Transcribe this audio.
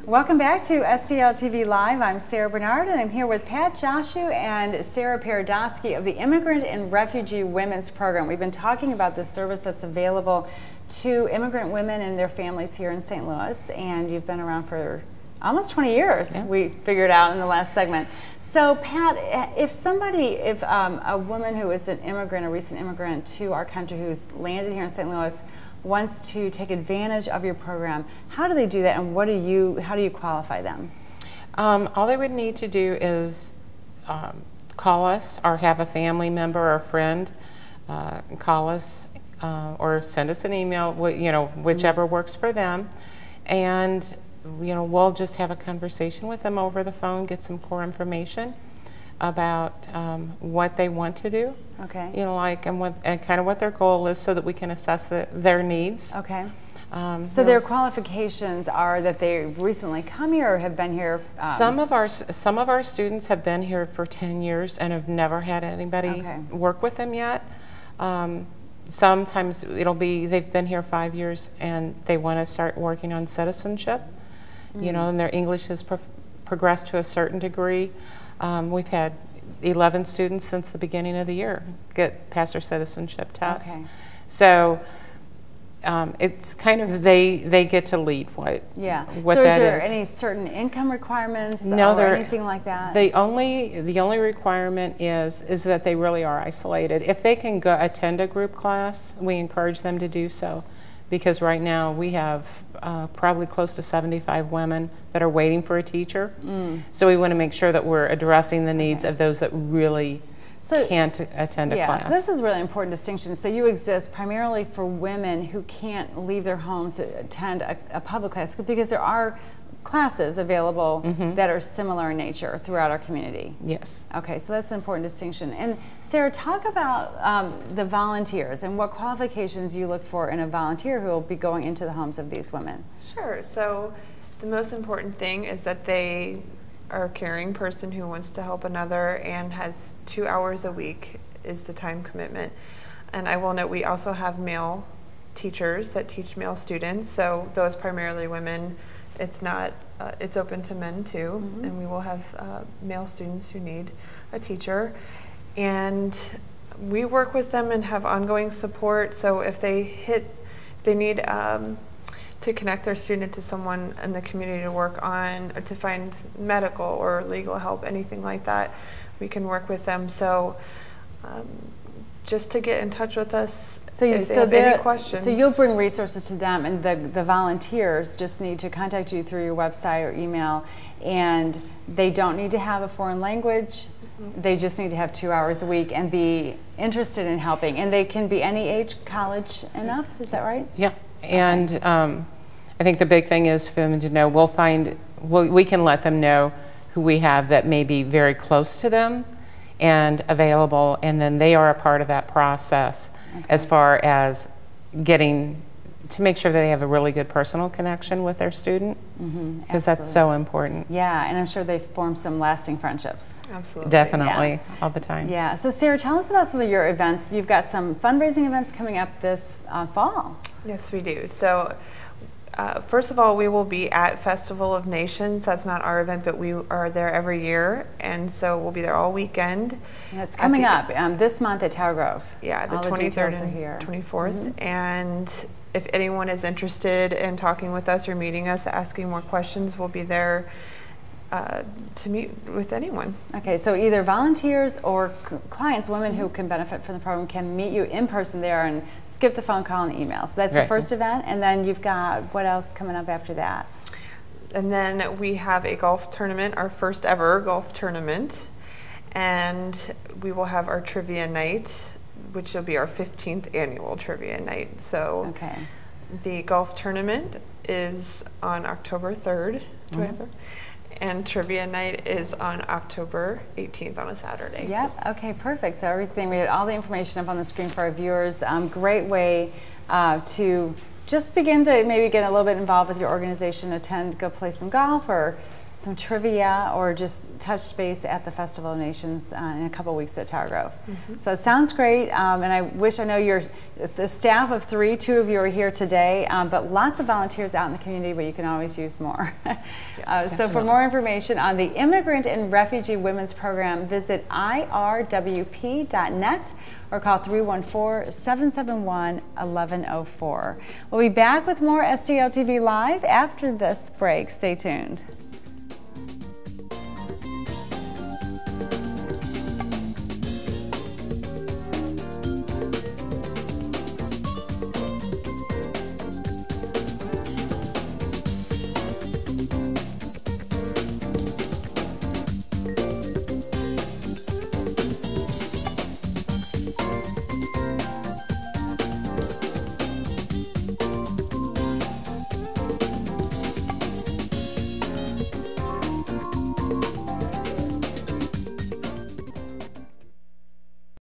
Welcome back to STL TV Live. I'm Sarah Bernard, and I'm here with Pat Joshu and Sarah Paradosky of the Immigrant and Refugee Women's Program. We've been talking about the service that's available to immigrant women and their families here in St. Louis, and you've been around for almost 20 years, yeah. We figured out in the last segment. So Pat, if a woman who is an immigrant, a recent immigrant to our country who's landed here in St. Louis, wants to take advantage of your program, how do they do that, and how do you qualify them? All they would need to do is call us or have a family member or a friend call us or send us an email, whichever works for them, and we'll just have a conversation with them over the phone, get some core information about what they want to do, okay, and kind of what their goal is, so that we can assess their needs. Okay. So their qualifications are that they recently come here or have been here. Some of our students have been here for 10 years and have never had anybody work with them yet. Sometimes it'll be they've been here 5 years and they want to start working on citizenship. And their English has progressed to a certain degree. We've had 11 students since the beginning of the year get past their citizenship tests. Okay. So it's kind of they get to lead what so that is there any certain income requirements or anything like that? The only requirement is that they really are isolated. If they can go attend a group class, we encourage them to do so, because right now we have probably close to 75 women that are waiting for a teacher. So we want to make sure that we're addressing the needs of those that really can't attend a class. So this is a really important distinction. So you exist primarily for women who can't leave their homes to attend a public class, because there are classes available that are similar in nature throughout our community. Yes. Okay, so that's an important distinction. And Sarah, talk about the volunteers and what qualifications you look for in a volunteer who will be going into the homes of these women. Sure. So the most important thing is that they are a caring person who wants to help another and has 2 hours a week is the time commitment. And I will note we also have male teachers that teach male students, so those primarily women. It's not, it's open to men too, and we will have male students who need a teacher. And we work with them and have ongoing support, so if they need to connect their student to someone in the community to work on, or to find medical or legal help, anything like that, we can work with them. So just to get in touch with us if they have any questions. So you'll bring resources to them, and the volunteers just need to contact you through your website or email, and they don't need to have a foreign language. They just need to have 2 hours a week and be interested in helping. And they can be any age, college enough, is that right? Yeah, and I think the big thing is for them to know, we can let them know who we have that may be very close to them and available, and then they are a part of that process as far as getting to make sure that they have a really good personal connection with their student, because that's so important. Yeah, and I'm sure they've formed some lasting friendships. Absolutely. Definitely, all the time. Yeah, so Sarah, tell us about some of your events. You've got some fundraising events coming up this fall. Yes, we do. So first of all, we will be at Festival of Nations. That's not our event, but we are there every year, and so we'll be there all weekend. And it's coming up this month at Tower Grove. Yeah, the 23rd and 24th. And if anyone is interested in talking with us or meeting us, asking more questions, we'll be there to meet with anyone. Okay, so either volunteers or clients, women who can benefit from the program, can meet you in person there and skip the phone call and email. So that's the first event, and then you've got what else coming up after that? And then we have a golf tournament, our first ever golf tournament, and we will have our trivia night, which will be our 15th annual trivia night. So the golf tournament is on October 3rd, and trivia night is on October 18th on a Saturday. Yep, okay, perfect. So everything, we had all the information up on the screen for our viewers. Great way to just begin to maybe get a little bit involved with your organization, go play some golf, or some trivia or just touch base at the Festival of Nations in a couple weeks at Tower Grove. So it sounds great, and I know you're the staff of 3, 2 of you are here today, but lots of volunteers out in the community, but you can always use more. Yes, so for more information on the Immigrant and Refugee Women's Program, visit irwp.net or call 314-771-1104. We'll be back with more STL TV Live after this break. Stay tuned.